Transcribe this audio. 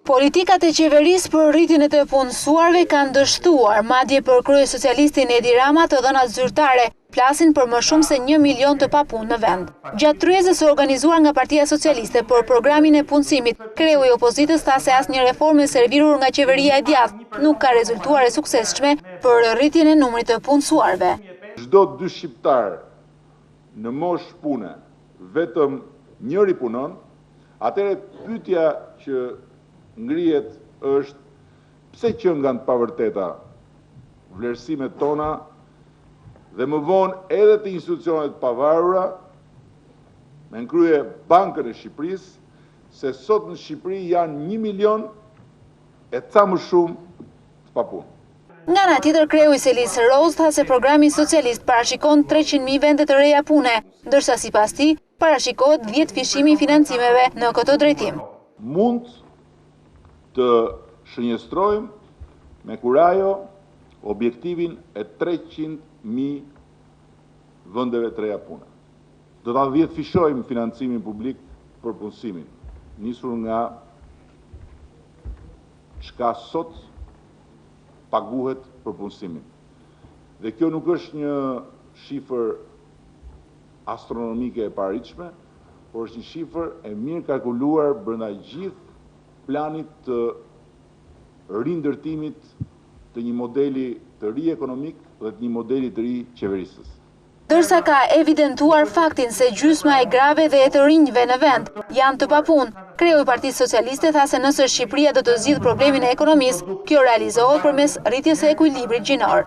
Politikat e qeverisë për rritjen e të punësuarve kanë dështuar, madje për kryesocialistin Edi Rama të dhënat zyrtare flasin për më shumë se 1 milion të papunë në vend. Gjatë tryezës së organizuar nga Partia Socialiste për programin e punësimit, kreu i opozitës tha se asnjë reformë e servirur nga qeveria e djathtë nuk ka rezultuar e suksesshme për rritjen e numrit të punësuarve. Çdo 2 shqiptar në moshë pune vetëm njëri punon, atëherë pyetja që ngrihet është pse që nga të pavërteta vlerësimet tona dhe më vonë edhe të institucionet pavarura me nkrye Bankën e Shqipërisë, se sot në Shqipëri janë 1 milion e ca më shumë të papunë. Nga ana tjetër, kreu i Selis Roz tha se programi socialist parashikon 300.000 vende të reja pune, ndërsa sipas tij parashikohet 10 fishimi i financimeve në këtë drejtim. Mund të shënjestrojmë me kurajo objektivin e 300.000 vendeve të reja pune. Do ta 10 fishojmë financimin publik për punësimin, nisur nga çka sot paguhet për punësimin. Dhe kjo nuk është një shifër astronomike e paritshme, por është një shifër e mirë kalkuluar brenda gjithë planit të rindërtimit të një modeli të ri ekonomik dhe të një modeli të ri qeverisës. Dërsa ka evidentuar faktin se gjysma e grave dhe e të rinjve në vend janë të papunë, kreu i Partisë Socialiste tha se nëse Shqipëria do të zgjidhë problemin e ekonomisë, kjo realizohet përmes rritjes së ekuilibrit gjinor.